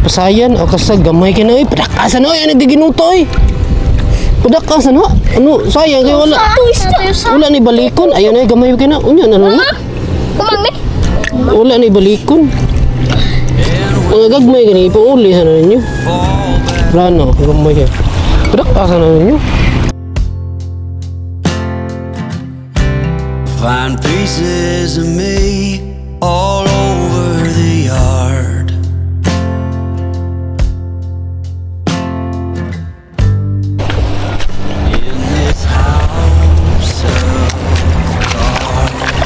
Pasayan o kasag gamay ka na padakasan o yan nagdiginuto padakasan ha ano sayang kaya wala ni balikon ayun ay gamay ka na unya ano na wala ni balikon ang gagmay ka na ipauli sana ninyo rano gamay ka padakasan na ninyo. Find pieces of me all over the yard. In this house of cards.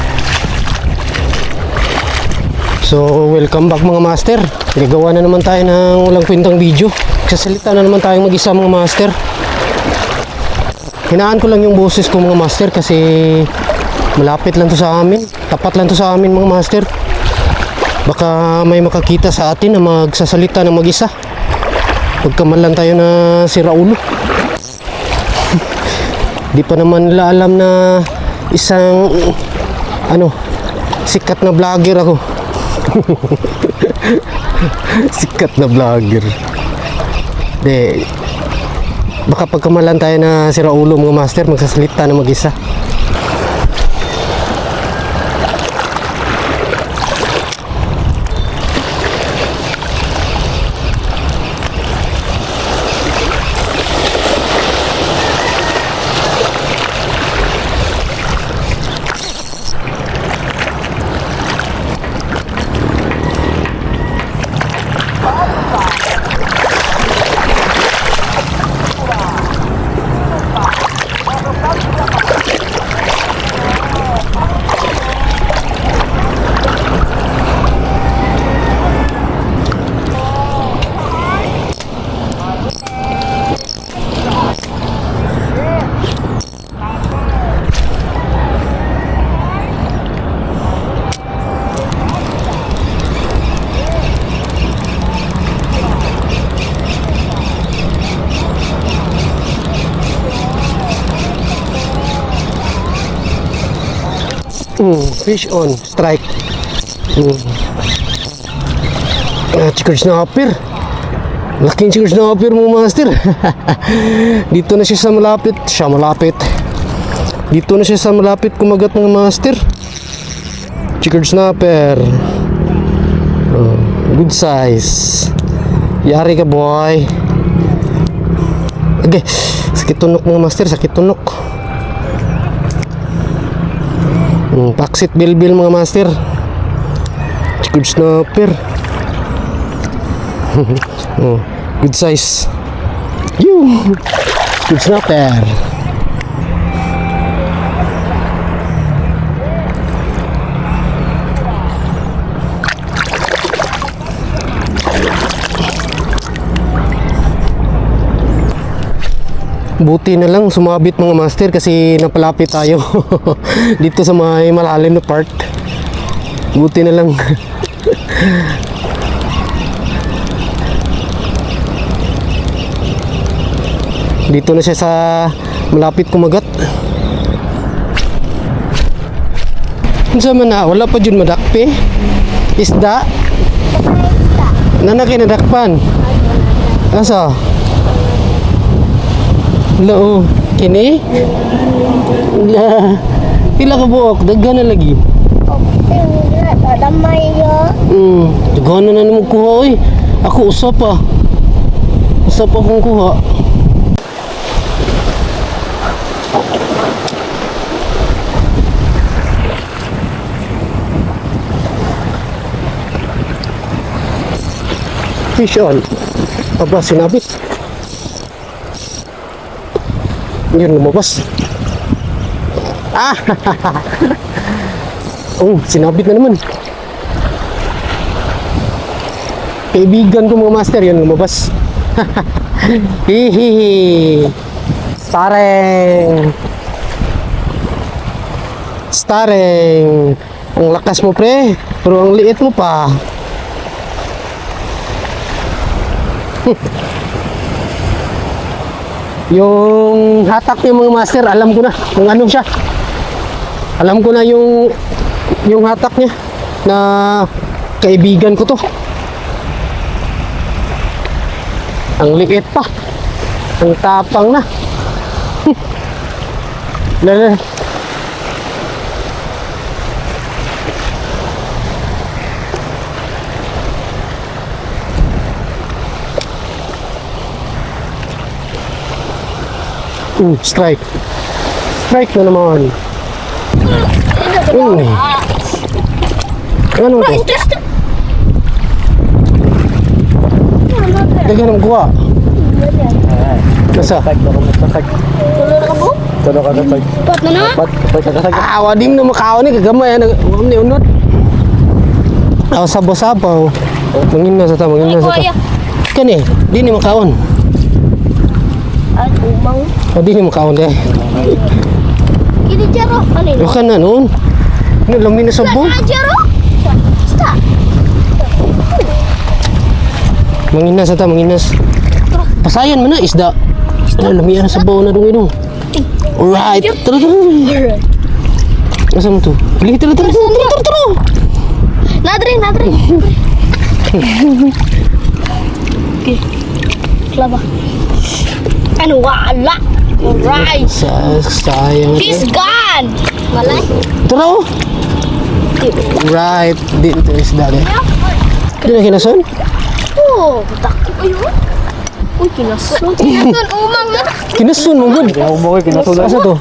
So welcome back mga master. Gagawa na naman tayo ng walang kwentang video. Sasalita na naman tayong mag-isa mga master. Hinaan ko lang yung boses ko mga master kasi malapit lang to sa amin, tapat lang to sa amin mga master. Baka may makakita sa atin na magsasalita ng mag-isa. Pagkaman lang tayo na sira ulo. Di pa naman nila alam na isang sikat na vlogger ako. Sikat na vlogger. Baka pagkamalan tayo na sira ulo mga master, magsasalita ng mag-isa. Fish on strike. Chicken snapper. Laking chicken snapper mo master. Dito na siya sa malapit. Dito na siya sa malapit kumagat mga master. Chicken snapper. Good size. Yari ka boy. Okay. Sakit tunok mga master, sakit tunok. Paksit bilbil mga master. Good snapper. Good size. Good snapper. Buti na lang sumabit mga master kasi napalapit tayo dito sa may malalim na part. Buti na lang. Dito na siya sa malapit kumagat. Unsa man na wala pa jud madakpe. Isda. Nanaki nadakpan. Asa? Hello, kini? Pila ka buok, daghan na lagi. Damay yo. Daghan na nimo kuha oy. Ako usap pa. Usap akong kuha. Fish on. Aba sinabit. Yun, lumabas. Sinabit na naman. Kaibigan ko mga master, yun, lumabas. Hihihi. Stareng. Ang lakas mo pre, pero ang liit mo pa. Yung hatak niya mga master, alam ko na kung ano siya. Alam ko na yung hatak niya na kaibigan ko to. Ang liit pa. Ang tapang na. Lala. Strike. Strike na naman. Ano to? Dagan ang kuha. Nasa? Pat na na. Awa din na makawa ni kagamay. Huwag ni unod. Awa sabaw-sabaw. Mangin na sa ta, mangin na sa ta. Kani, di ni makawan. Ay, umang. O di ni makawan dahil. Kini jaro. Ano yun? Baka na noon. Nalamin na sa buong. Jaro? Basta. Manginas na ta, manginas. Pasayan mo na, isda. Lamian na sa bawa na dong. Alright. Tara. Asa mo to? Halika, tara. Nadri. Okay. Laba. Ano wala? Alright. Sayang. He's gone. Malay. Tara oh. Right. Dito isda de. Di na kinason? Oh, takot kayo. Uy, kinasun. Umang na. Kinason mo gud. Asa to?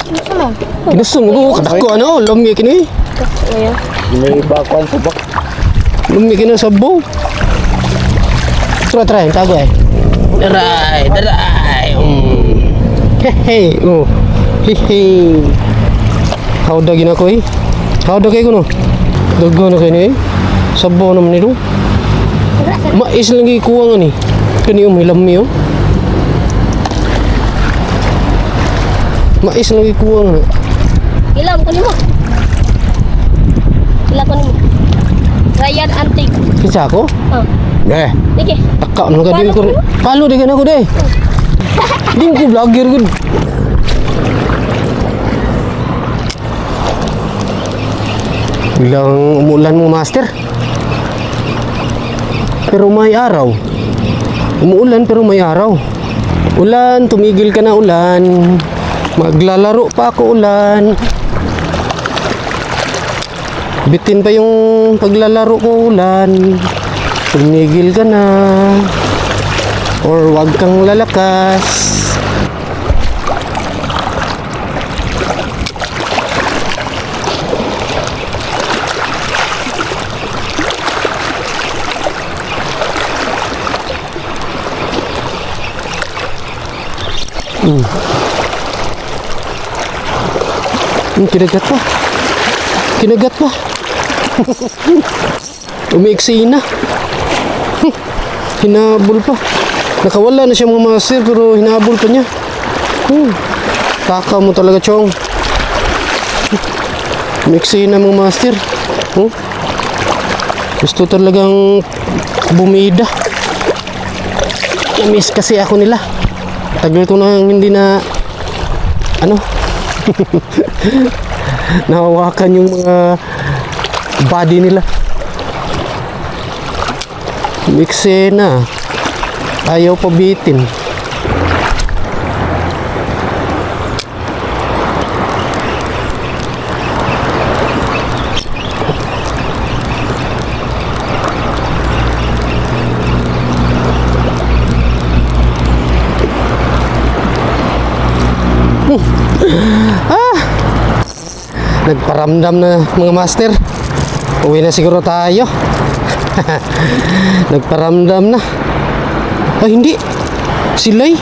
Kinason mo gud. Kadako ano, lami kini. Ayan. Lumi kini sa baw. Tara, tago eh. Daray. Hey. Oh. Hey. Hawda gina ko eh. Hawda kay kuno. Dago na kay ni. Sabaw naman nito. Mais lang ikuha nga ni. Kani may lami oh. Mais lang ikuha nga. Ilam ko nimo. Ryan Antique. Kinsa ako? Oh. Eh. Sige. Taka no ka din ko. Palo di kana ko de. Din ko vlogger gud. Bilang umulan mo master. Pero may araw. Umuulan pero may araw. Ulan, tumigil ka na ulan. Maglalaro pa ako ulan. Bitin pa yung paglalaro ko ulan. Tumigil ka na. Or wag kang lalakas. Kinagat pa. Umiksi na. Hinabol pa. Nakawala na siya mga master pero hinabol pa niya. Taka mo talaga, chong. Umiksi na mga master. Gusto talagang bumida. Na-miss kasi ako nila. Tagal ko na hindi na nahawakan yung mga body nila. Mikse na. Ayaw pabitin. Nagparamdam na mga master. Uwi na siguro tayo. Nagparamdam na. Ay hindi. Sila'y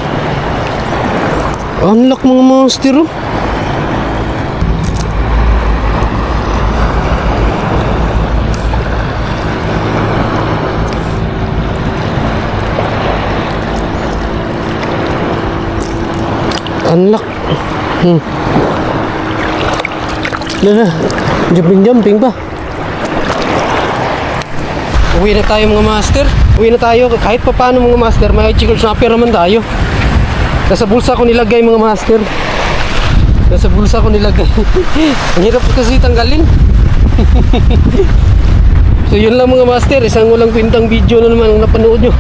unlock mga master oh. Unlock. Jumping pa. Uwi na tayo mga master. Uwi na tayo. Kahit pa paano mga master, may chicken snapper naman tayo. Nasa bulsa ko nilagay mga master. Nasa bulsa ko nilagay. Ang hirap kasi tanggalin. So yun lang mga master. Isang walang kwentang video na naman ang napanood nyo.